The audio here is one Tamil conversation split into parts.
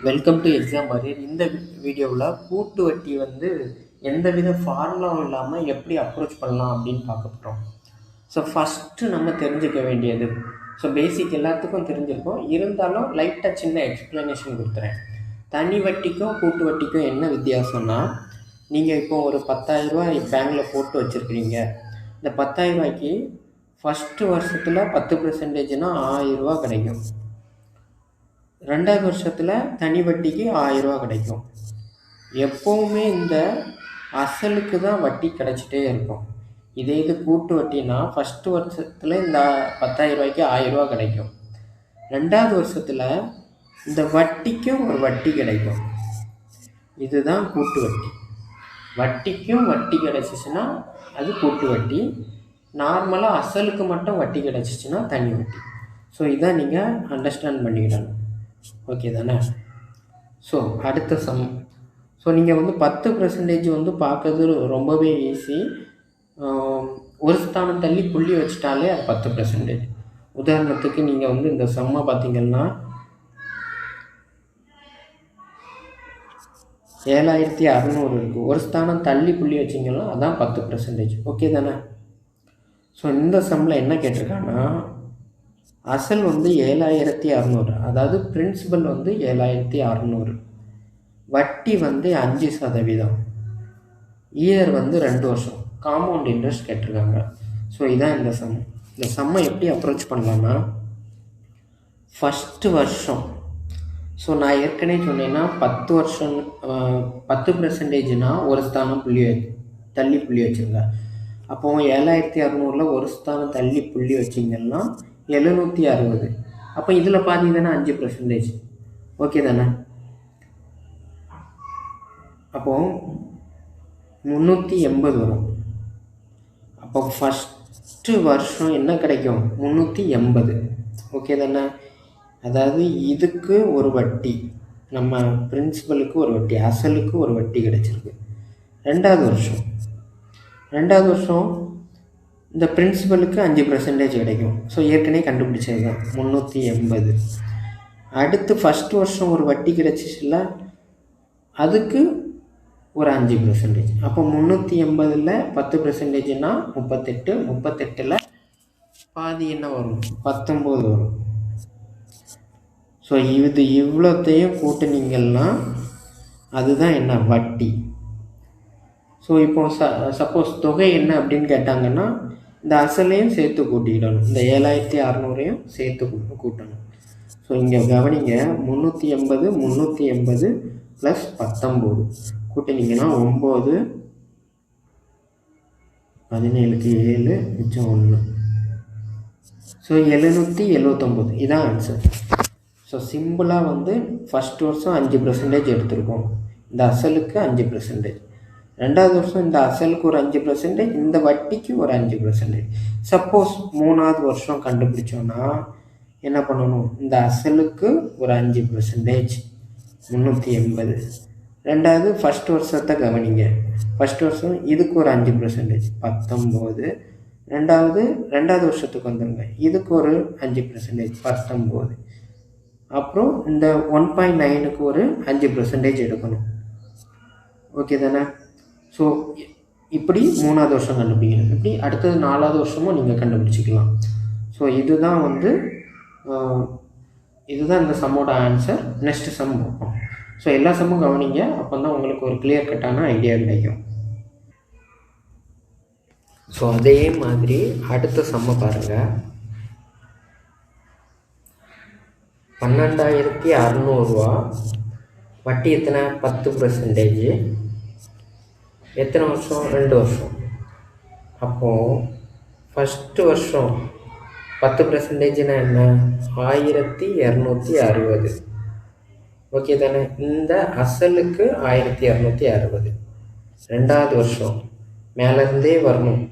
Welcome to exam warrior. இந்த வீடியோவில் கூட்டு வட்டி வந்து எந்தவித ஃபார்முலாவும் இல்லாமல் எப்படி அப்ரோச் பண்ணலாம் அப்படின்னு பார்க்க போகிறோம். ஸோ ஃபஸ்ட்டு நம்ம தெரிஞ்சுக்க வேண்டியது, ஸோ பேசிக் எல்லாத்துக்கும் தெரிஞ்சிருக்கும், இருந்தாலும் லைட்டாக சின்ன எக்ஸ்ப்ளனேஷன் கொடுத்துறேன். தனி வட்டிக்கும் கூட்டு வட்டிக்கும் என்ன வித்தியாசம்னா, நீங்கள் இப்போ ஒரு 10,000 பேங்கில் போட்டு வச்சுருக்கிறீங்க. இந்த 10,000 ஃபஸ்ட்டு வருஷத்தில் 10%னா 1,000 கிடைக்கும். 2வது வருஷத்தில் தனி வட்டிக்கு 1,000 கிடைக்கும். எப்போவுமே இந்த அசலுக்கு தான் வட்டி கிடைச்சிட்டே இருக்கும். இதே இது கூட்டு வட்டினா ஃபஸ்ட்டு வருஷத்தில் இந்த 10,000 1,000 கிடைக்கும். 2வது வருஷத்தில் இந்த வட்டிக்கும் ஒரு வட்டி கிடைக்கும். இதுதான் கூட்டு வட்டி. வட்டிக்கும் வட்டி கிடைச்சிச்சுன்னா அது கூட்டு வட்டி. நார்மலாக அசலுக்கு மட்டும் வட்டி கிடைச்சிச்சுன்னா தனி வட்டி. ஸோ இதான் நீங்கள் அண்டர்ஸ்டாண்ட் பண்ணிக்கிடணும். ஓகே தானே? ஸோ அடுத்த சம். ஸோ நீங்கள் வந்து 10% வந்து பார்க்கறது ரொம்பவே ஈஸி. ஒரு ஸ்தானம் தள்ளி புள்ளி வச்சுட்டாலே அது 10%. உதாரணத்துக்கு நீங்கள் வந்து இந்த சம்மை பார்த்தீங்கன்னா 7,600 இருக்குது. ஒரு ஸ்தானம் தள்ளி புள்ளி வச்சிங்கன்னா அதான் 10%. ஓகே தானே? ஸோ இந்த சம்மில் என்ன கேட்டிருக்காங்கன்னா, அசல் வந்து 7,600, அதாவது பிரின்சிபல் வந்து 7,600, வட்டி வந்து 5%, இயர் வந்து 2 வருஷம், காம்பவுண்ட் இன்ட்ரெஸ்ட் கேட்டிருக்காங்க. ஸோ இதான் இந்த சம். இந்த சம்மை எப்படி அப்ரோச் பண்ணலான்னா, ஃபஸ்ட்டு வருஷம், ஸோ நான் ஏற்கனவே சொன்னேன்னா 10 வருஷம் 10%னா ஒரு ஸ்தானம் தள்ளி புள்ளி வச்சுருங்க. அப்போது 7,600 ஒரு ஸ்தானம் தள்ளி புள்ளி வச்சிங்கன்னா 760. அப்போ இதில் பாதி தானே 5%. ஓகே தானே? அப்போது 380 வரும். அப்போ ஃபஸ்ட்டு வருஷம் என்ன கிடைக்கும்? 380. ஓகே தானே? அதாவது இதுக்கு ஒரு வட்டி, நம்ம பிரின்சிபலுக்கு ஒரு வட்டி, அசலுக்கு ஒரு வட்டி கிடைச்சிருக்கு. 2வது வருஷம் இந்த பிரின்சிபலுக்கு 5% கிடைக்கும். ஸோ ஏற்கனவே கண்டுபிடிச்சது தான் 380. அடுத்து ஃபஸ்ட்டு வருஷம் ஒரு வட்டி கிடைச்சிச்சுல, அதுக்கு ஒரு 5%. அப்போ 380ல் 10%னா 38. 38ல் பாதி என்ன வரும்? 19 வரும். ஸோ இது இவ்வளோத்தையும் கூட்டினீங்கன்னா அதுதான் என்ன? வட்டி. ஸோ இப்போ சப்போஸ் தொகை என்ன அப்படின்னு கேட்டாங்கன்னா, இந்த அசலையும் சேர்த்து கூட்டிக்கிடணும், இந்த 7,600 சேர்த்து கூட்டணும். ஸோ இங்கே கவனிங்க, 380 ப்ளஸ் 19 கூட்டினீங்கன்னா 9, 17க்கு 7 மிச்சம் 1. ஸோ 779. இதான் ஆன்சர். ஸோ சிம்பிளாக வந்து ஃபஸ்ட் வருஷம் 5% எடுத்திருக்கோம், இந்த அசலுக்கு 5%. 2வது வருஷம் இந்த அசலுக்கு ஒரு 5%, இந்த வட்டிக்கு ஒரு 5%. சப்போஸ் 3வது வருஷம் கண்டுபிடிச்சோன்னா என்ன பண்ணணும்? இந்த அசலுக்கு ஒரு 5%, 380. 2வது ஃபஸ்ட் வருஷத்தை கவனிங்க, ஃபஸ்ட் வருஷம் இதுக்கு ஒரு 5%, 19. 2வது வருஷத்துக்கு வந்துடுங்க, இதுக்கு ஒரு 5%, 19. அப்புறம் இந்த 1.9க்கு ஒரு 5% எடுக்கணும். ஓகே தானே? ஸோ இப்படி 3வது வருஷம் கண்டுபிடிக்கணும். இப்படி அடுத்தது 4வது வருஷமும் நீங்கள் கண்டுபிடிச்சிக்கலாம். ஸோ இதுதான் இந்த சம்மோட ஆன்சர். நெக்ஸ்ட் சம் பார்ப்போம். ஸோ எல்லா சம்மும் கவனிங்க, அப்போ தான் உங்களுக்கு ஒரு கிளியர் கட்டான ஐடியா கிடைக்கும். ஸோ அதே மாதிரி அடுத்த சம்மை பாருங்கள். 12,600 வட்டி எத்தனை? 10%. எத்தனை வருஷம்? 2 வருஷம். அப்போது ஃபஸ்ட்டு வருஷம் 10%னா என்ன? 1,260. ஓகே தானே? இந்த அசலுக்கு 1,260. 2வது வருஷம் மேலேருந்தே வரணும்.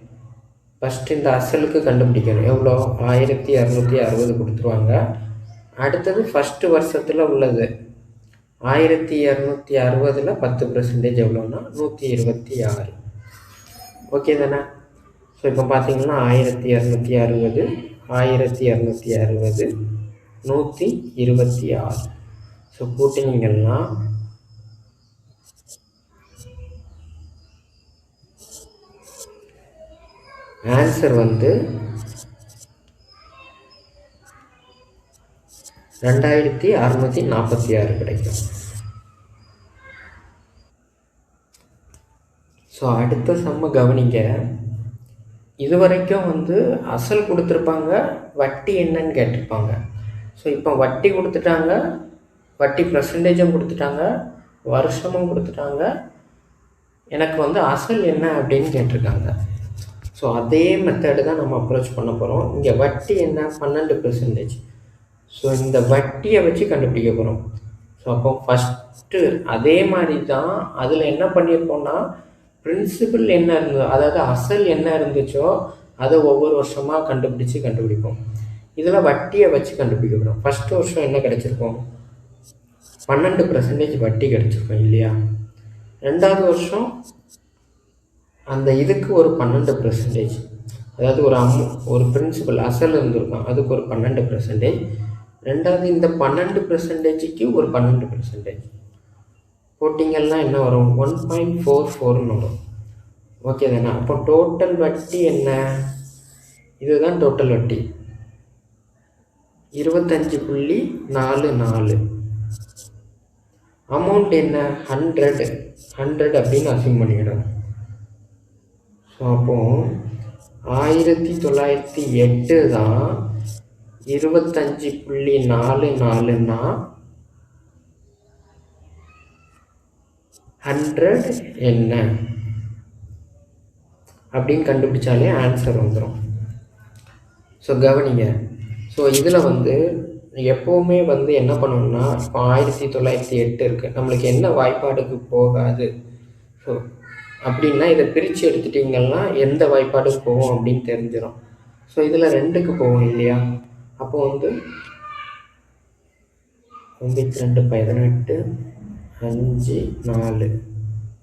ஃபஸ்ட்டு இந்த அசலுக்கு கண்டுபிடிக்கணும். எவ்வளோ? 1,260 கொடுத்துருவாங்க. அடுத்தது ஃபஸ்ட்டு வருஷத்தில் உள்ளது 1,260ல் 10% எவ்வளோன்னா 126. ஓகே தானே? ஸோ இப்போ பார்த்தீங்கன்னா 1,260, 1,260, 126. ஸோ கூட்டினீங்கன்னா ஆன்சர் வந்து 2646 கிடைக்கும். ஸோ அடுத்த சம்ம கவனிங்க. இது வரைக்கும் வந்து அசல் கொடுத்துருப்பாங்க, வட்டி என்னன்னு கேட்டிருப்பாங்க. ஸோ இப்போ வட்டி கொடுத்துட்டாங்க, வட்டி பர்சன்டேஜும் கொடுத்துட்டாங்க, வருஷமும் கொடுத்துட்டாங்க, எனக்கு வந்து அசல் என்ன அப்படின்னு கேட்டிருக்காங்க. ஸோ அதே மெத்தடு தான் நம்ம அப்ரோச் பண்ண போகிறோம். இங்கே வட்டி என்ன 12%. ஸோ இந்த வட்டியை வச்சு கண்டுபிடிக்க போகிறோம். ஸோ அப்போ ஃபஸ்ட்டு அதே மாதிரி தான் அதில் என்ன பண்ணியிருக்கோம்னா, பிரின்சிபல் என்ன இருந்ததோ, அதாவது அசல் என்ன இருந்துச்சோ அதை ஒவ்வொரு வருஷமாக கண்டுபிடிப்போம். இதில் வட்டியை வச்சு கண்டுபிடிக்க போகிறோம். ஃபஸ்ட்டு வருஷம் என்ன கிடச்சிருக்கோம், 12% வட்டி கிடச்சிருக்கோம் இல்லையா. ரெண்டாவது வருஷம் அந்த இதுக்கு ஒரு 12%, அதாவது ஒரு பிரின்சிபல் அசல் இருந்திருக்கும், அதுக்கு ஒரு 12%. ரெண்டாவது இந்த 12%க்கு ஒரு 12% போட்டிங்கன்னா என்ன வரும், 1.44ன்னு வரும். ஓகே தானே. அப்போ டோட்டல் வட்டி என்ன, இதுதான் டோட்டல் வட்டி 25.44. அமௌண்ட் என்ன 100 அப்படின்னு அசியூம் பண்ணிக்கிடும். ஸோ அப்போது 1908 தான் 25.44ன்னா 100 என்ன அப்படின்னு கண்டுபிடிச்சாலே ஆன்சர் வந்துடும். ஸோ கவனிங்க. ஸோ இதில் வந்து எப்போவுமே வந்து என்ன பண்ணணும்னா, இப்போ 1908 இருக்குது, நம்மளுக்கு என்ன வாய்ப்பாடுக்கு போகாது. ஸோ அப்படின்னா இதை பிரித்து எடுத்துட்டிங்கன்னா எந்த வாய்ப்பாடுக்கு போகும் அப்படின்னு தெரிஞ்சிடும். ஸோ இதில் 2க்கு போகும் இல்லையா. அப்போ வந்து 92, 18, 5, 4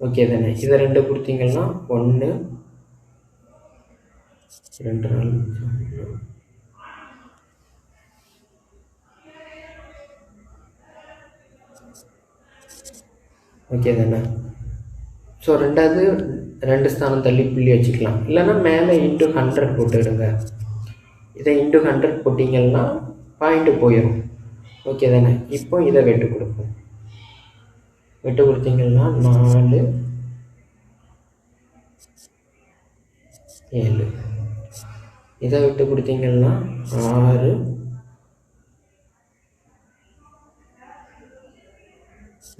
ஓகே தானே. இதை 2 கொடுத்தீங்கன்னா 1, 2 4 ஓகே தானே. ஸோ ரெண்டாவது 2 ஸ்தானம் தள்ளி புள்ளி வச்சுக்கலாம், இல்லைன்னா மேலே இன்ட்டு 100 போட்டுடுங்க. இதை இன்ட்டு 100 போட்டிங்கன்னா பாயிண்ட்டு போயிடும். ஓகே தானே. இப்போ இதை வெட்டு கொடுப்போம். வெட்டு கொடுத்தீங்கன்னா 4, 7. இதை விட்டு கொடுத்தீங்கன்னா 6,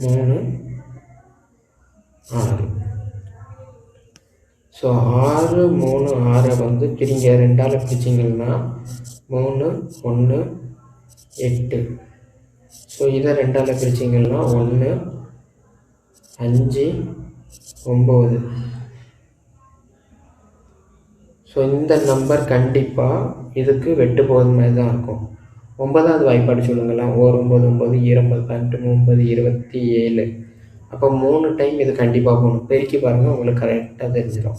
3, 6. ஸோ 6, 3, 6 வந்து பிரிங்க 2ஆல் பிரிச்சிங்கன்னா 3, 1, 8. ஸோ இதை 2ஆல் பிரிச்சிங்கன்னா 1, 5, 9. ஸோ இந்த நம்பர் கண்டிப்பாக இதுக்கு வெட்டு போகிற மாதிரி தான் இருக்கும். 9வது வாய்ப்பாடு சொல்லுங்களேன். 1 9 9 20 18 27. அப்போ 3 டைம் இது கண்டிப்பாக போகணும். பெருக்கி பாருங்கள், உங்களுக்கு கரெக்டாக தெரிஞ்சிடும்.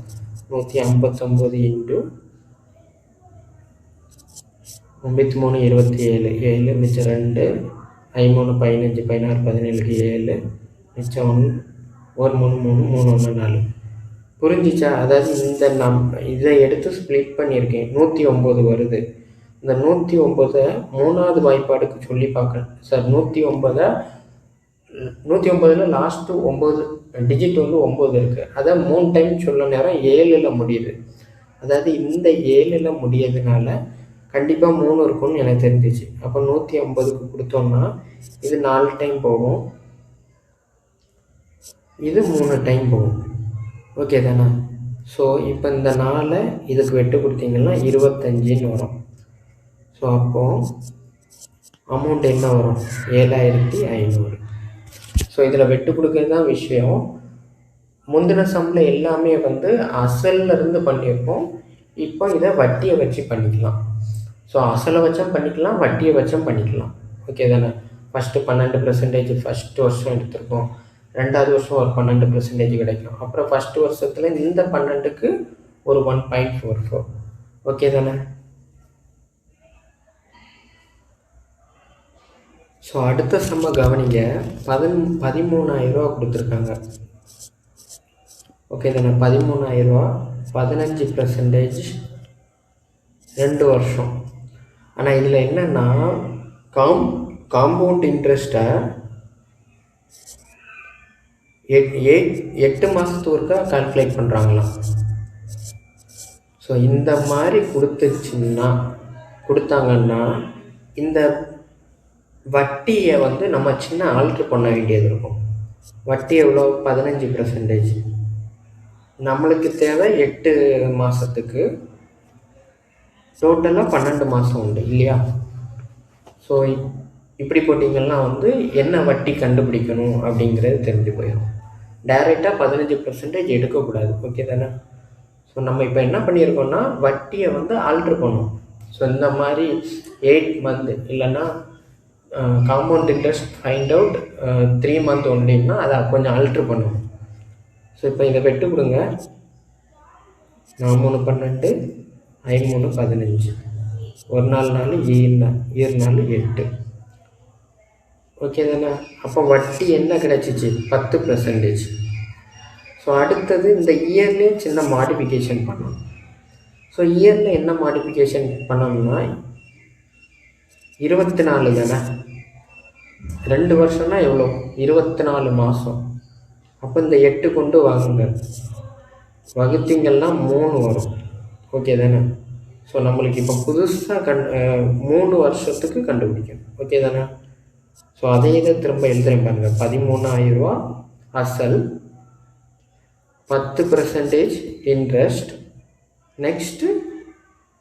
159 இன்ட்டு 93 27, 7 மிச்சம் 2, 5 3 15 16 17க்கு 7 மிச்சம் 1 3 3 3 1 4. புரிஞ்சிச்சா. அதாவது இதை எடுத்து ஸ்ப்ளிட் பண்ணியிருக்கேன், 109 வருது. இந்த 109 3வது வாய்ப்பாடுக்கு சொல்லி பார்க்கணும் சார். 109ல் லாஸ்ட்டு 9 டிஜிட் வந்து 9 இருக்குது. அதை 3 டைம் சொல்ல நேரம் 7ல் முடியுது. அதாவது இந்த 7ல் முடியறதுனால கண்டிப்பாக 3 இருக்கும்னு எனக்கு தெரிஞ்சிச்சு. அப்போ 150க்கு கொடுத்தோம்னா இது 4 டைம் போகும், இது 3 டைம் போகும். ஓகே தானே. ஸோ இப்போ இந்த 4 இதுக்கு வெட்டு கொடுத்தீங்கன்னா 25ன்னு வரும். ஸோ அப்போது அமௌண்ட் என்ன வரும், 7500. ஸோ இதில் வெட்டு கொடுக்கறது தான் விஷயம். முந்தின சம்மில் எல்லாமே வந்து அசல்லேருந்து பண்ணியிருப்போம். இப்போ இதை வட்டியை வச்சு பண்ணிக்கலாம். ஸோ அசலை வச்சும் பண்ணிக்கலாம், வட்டியை வச்சும் பண்ணிக்கலாம். ஓகே தானே. ஃபஸ்ட்டு 12% ஃபஸ்ட்டு வருஷம் எடுத்திருக்கோம், 2வது வருஷம் ஒரு 12% கிடைக்கும். அப்புறம் ஃபஸ்ட்டு வருஷத்தில் இந்த 12க்கு ஒரு 1.44. ஓகே தானே. ஸோ அடுத்த சம்ம கவனிங்க. 13,000 கொடுத்துருக்காங்க. ஓகே தானே? 13,000 15% 2 வருஷம். ஆனால் இதில் என்னென்னா காம்பவுண்ட் இன்ட்ரெஸ்ட்டை 8 மாதத்துக்கு ஒருக்கா கால்குலேட் பண்ணுறாங்களாம். ஸோ இந்த மாதிரி கொடுத்தாங்கன்னா இந்த வட்டியை வந்து நம்ம சின்ன ஆல்ட்ரு பண்ண வேண்டியது இருக்கும். வட்டி எவ்வளோ? 15%. நம்மளுக்கு தேவை 8 மாதத்துக்கு, டோட்டலாக 12 மாதம் உண்டு இல்லையா? ஸோ இப்படி போட்டிங்கன்னா வந்து என்ன வட்டி கண்டுபிடிக்கணும் அப்படிங்கிறது தெரிஞ்சு போயிடும். டைரெக்டாக 15% எடுக்கக்கூடாது. ஓகே தானே? ஸோ நம்ம இப்போ என்ன பண்ணியிருக்கோம்னா வட்டியை வந்து ஆல்ட்ரு பண்ணோம். ஸோ இந்த மாதிரி 8 மந்த் இல்லைன்னா compound interest find out 3 month ஒன்றின்னா அதை கொஞ்சம் ஆல்ட்ரு பண்ணணும். ஸோ இப்போ இதை வெட்டு கொடுங்க. 4 3 12 5 3 15 ஒரு 4 4 7 4 8. ஓகே தானே? அப்போ வட்டி என்ன கிடச்சிச்சு? 10%. ஸோ அடுத்தது இந்த இயர்லேயே சின்ன மாடிஃபிகேஷன் பண்ணணும். ஸோ இயரில் என்ன மாடிஃபிகேஷன் பண்ணணும்னா 24 தானே? 2 வருஷம்னா எவ்வளோ? 24 மாதம். அப்போ இந்த 8 கொண்டு வாங்குங்க, வகுத்தீங்கன்னா 3 வரும். ஓகே தானே? ஸோ நம்மளுக்கு இப்போ புதுசாக 3 வருஷத்துக்கு கண்டுபிடிக்கணும். ஓகே தானே? ஸோ அதே இதை திரும்ப எழுதுறேன் பாருங்கள். 13,000 அசல், 10% இன்ட்ரெஸ்ட், நெக்ஸ்ட்டு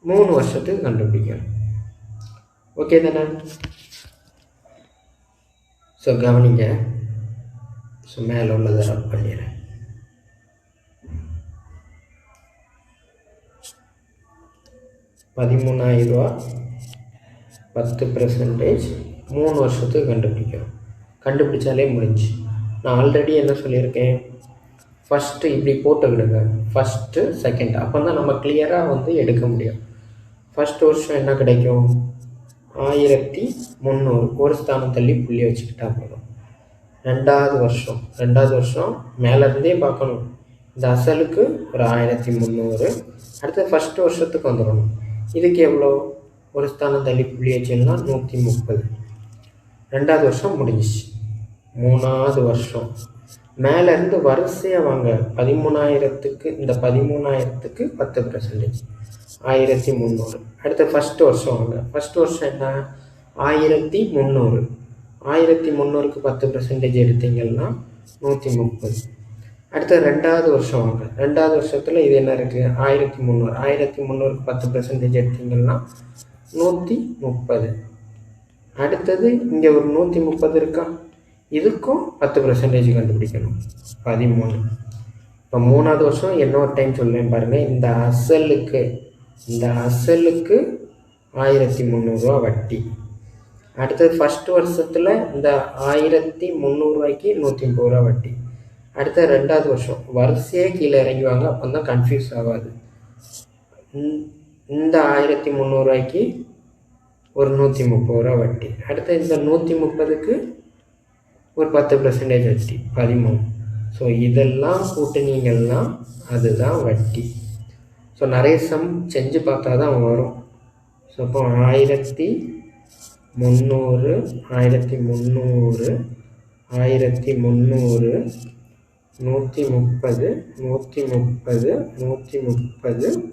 3 வருஷத்துக்கு கண்டுபிடிக்கணும். ஓகே தானே? ஸோ கவனிங்க. ஸோ மேலே உள்ளதை ரப் பண்ணிடுறேன். 13,000 10% 3 வருஷத்துக்கு கண்டுபிடிக்கணும். கண்டுபிடிச்சாலே முடிஞ்சு. நான் ஆல்ரெடி என்ன சொல்லியிருக்கேன்? ஃபஸ்ட்டு இப்படி போட்டுக்கிடுங்க, ஃபஸ்ட்டு செகண்ட். அப்போ தான் நம்ம கிளியராக வந்து எடுக்க முடியும். ஃபஸ்ட் வருஷம் என்ன கிடைக்கும்? 1300 ஒரு ஸ்தானம் தள்ளி புள்ளி வச்சுக்கிட்டா போதும். ரெண்டாவது வருஷம் மேலேருந்தே பார்க்கணும். இந்த அசலுக்கு ஒரு 1300. அடுத்து ஃபஸ்ட்டு வருஷத்துக்கு வந்துடணும். இதுக்கு எவ்வளோ? ஒரு ஸ்தானம் தள்ளி புள்ளி வச்சுன்னா 130. ரெண்டாவது வருஷம் முடிஞ்சிச்சு. மூணாவது வருஷம் மேலேருந்து வரிசையாக வாங்க. 13,000க்கு இந்த 13,000க்கு 10% 1300. அடுத்து ஃபஸ்ட்டு வருஷம் வாங்க. ஃபஸ்ட்டு வருஷம் என்ன? 1300. 1300க்கு 10% எடுத்தீங்கன்னா 130. அடுத்து ரெண்டாவது வருஷம் வாங்க. ரெண்டாவது வருஷத்தில் இது என்ன இருக்குது? 1300. 1300க்கு 10% எடுத்தீங்கன்னா 130. அடுத்தது இங்கே ஒரு 130 இருக்கா? இதுக்கும் 10% கண்டுபிடிக்கணும். 13. இப்போ மூணாவது வருஷம் இன்னொரு டைம் சொல்லுவேன் பாருங்கள். இந்த அசலுக்கு 1300 வட்டி. அடுத்தது ஃபஸ்ட்டு வருஷத்தில் இந்த 1300 130 வட்டி. அடுத்த ரெண்டாவது வருஷம் வரிசையே கீழே இறங்குவாங்க. அப்போ தான் கன்ஃபியூஸ் ஆகாது. இந்த 1300 ஒரு 130 வட்டி. அடுத்து இந்த 130க்கு ஒரு 10% வட்டி 13. ஸோ இதெல்லாம் கூட்டினீங்கன்னா அதுதான் வட்டி. ஸோ நிறைய சம் செஞ்சு பார்த்தா தான் வரும். ஸோ அப்போ 1300 130 130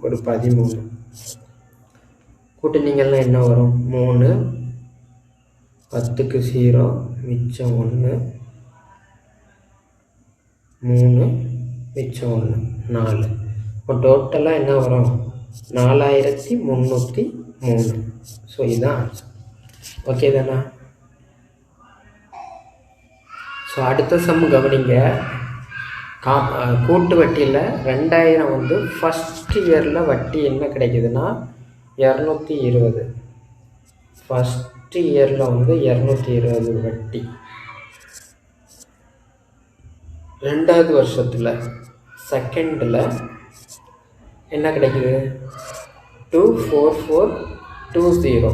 ஒரு 13 கூட்டினீங்கன்னா என்ன வரும்? 3 10க்கு 0 மிச்சம் 1 3 மிச்சம் 1 4. இப்போ டோட்டலாக என்ன வரும்? 4303. ஸோ இதுதான் ஆன்சர். ஓகே தானே? ஸோ அடுத்த சம் கவனிங்க. கூட்டு வட்டியில் 2000 வந்து ஃபஸ்ட் இயரில் வட்டி என்ன கிடைக்குதுன்னா 220. ஃபஸ்ட்டு இயரில் வந்து 220 வட்டி. ரெண்டாவது வருஷத்தில் செகண்டில் என்ன கிடைக்குது? 24420.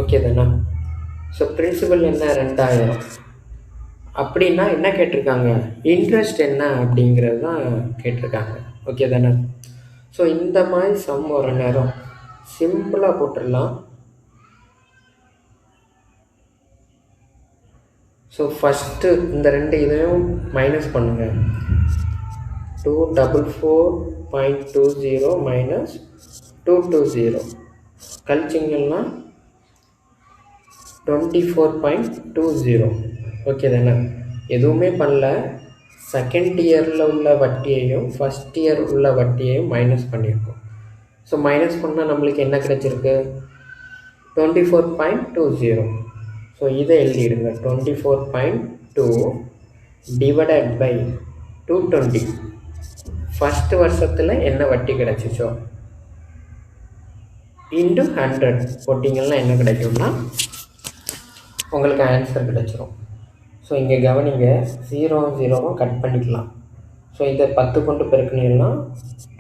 ஓகே தானே? ஸோ பிரின்சிபல் என்ன 2000 அப்படின்னா என்ன கேட்டிருக்காங்க, இன்ட்ரெஸ்ட் என்ன அப்படிங்கிறது தான் கேட்டிருக்காங்க. ஓகே தானே? ஸோ இந்த மாதிரி சம் ஒரு நேரம் சிம்பிளாக போட்டுடலாம். ஸோ ஃபஸ்ட்டு இந்த 2 இதையும் மைனஸ் பண்ணுங்கள். 244.20 மைனஸ் 220 கழிச்சிங்கன்னா 24.20. ஓகே தானே? எதுவுமே பண்ணல, செகண்ட் இயரில் உள்ள வட்டியையும் ஃபஸ்ட் இயர் உள்ள வட்டியையும் மைனஸ் பண்ணியிருக்கோம். ஸோ மைனஸ் பண்ணால் நம்மளுக்கு என்ன கிடச்சிருக்கு, 24.20. ஸோ இதை எழுதிடுங்க, 24.2 டிவைடட் பை 220. ஃபஸ்ட்டு வருஷத்தில் என்ன வட்டி கிடச்சிச்சோ இன்டு 100 போட்டிங்கன்னா என்ன கிடைக்கும்னா உங்களுக்கு ஆன்சர் கிடச்சிரும். ஸோ இங்கே கவனிங்க, 0 கட் பண்ணிக்கலாம். ஸோ இதை 10 கொண்டு பெருக்கினீங்கன்னா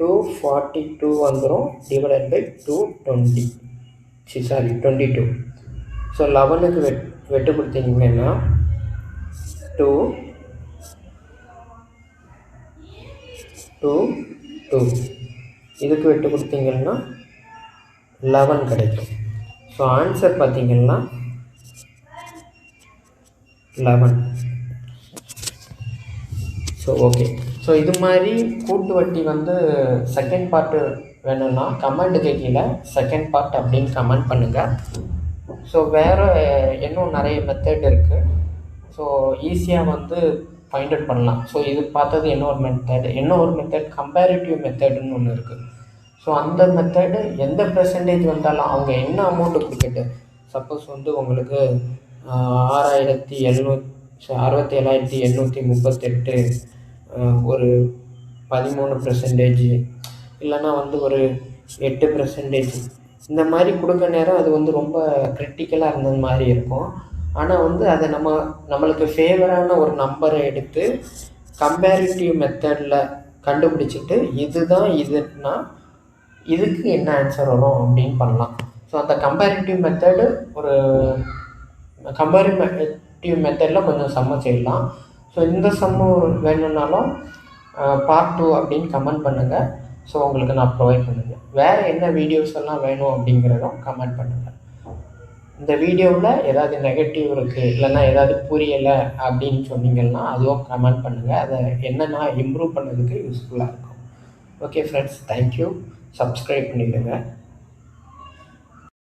242 வந்துடும் டிவைடட் பை 220. 22. ஸோ 11க்கு வெட்டு கொடுத்தீங்கன்னா 2 2 2. இதுக்கு வெட்டு கொடுத்தீங்கன்னா 11 கிடைக்கும். ஸோ ஆன்சர் பார்த்தீங்கன்னா 11. So okay. ஸோ இது மாதிரி கூட்டு வட்டி வந்து செகண்ட் பார்ட்டு வேணும்னா கமெண்ட்டுக்கு கீழே செகண்ட் பார்ட் அப்படின்னு கமெண்ட் பண்ணுங்கள். ஸோ வேறு இன்னும் நிறைய மெத்தட் இருக்குது. ஸோ ஈஸியாக வந்து ஃபைண்ட் அவுட் பண்ணலாம். ஸோ இது பார்த்தது இன்னொரு மெத்தட் கம்பேரிட்டிவ் மெத்தடுன்னு ஒன்று இருக்குது. ஸோ அந்த மெத்தடு எந்த பெர்சன்டேஜ் வந்தாலும் அவங்க என்ன அமௌண்ட்டு கொடுத்துட்டு, சப்போஸ் வந்து உங்களுக்கு 67,838 ஒரு 13% இல்லைன்னா வந்து ஒரு 8% இந்த மாதிரி கொடுக்க நேரம் அது வந்து ரொம்ப கிரிட்டிக்கலாக இருந்தது மாதிரி இருக்கும். ஆனால் வந்து அதை நம்மளுக்கு ஃபேவரான ஒரு நம்பரை எடுத்து கம்பேரிட்டிவ் மெத்தடில் கண்டுபிடிச்சிட்டு இதுனா இதுக்கு என்ன ஆன்சர் வரும் அப்படின்னு பண்ணலாம். ஸோ அந்த கம்பேரிட்டிவ் மெத்தடில் கொஞ்சம் சம்ம செய்யலாம். ஸோ இந்த சம்மு வேணும்னாலும் பார்ட் 2 அப்படின்னு கமெண்ட் பண்ணுங்கள். ஸோ உங்களுக்கு நான் ப்ரொவைட் பண்ணுங்கள். வேறு என்ன வீடியோஸ் எல்லாம் வேணும் அப்படிங்கிறதும் கமெண்ட் பண்ணுங்கள். இந்த வீடியோவில் ஏதாவது நெகட்டிவ் இருக்குது இல்லைன்னா ஏதாவது புரியலை அப்படின்னு சொன்னீங்கன்னா அதுவும் கமெண்ட் பண்ணுங்கள். அதை என்னென்னா இம்ப்ரூவ் பண்ணதுக்கு யூஸ்ஃபுல்லாக இருக்கும். Okay friends, thank you. சப்ஸ்கிரைப் பண்ணிவிடுங்க.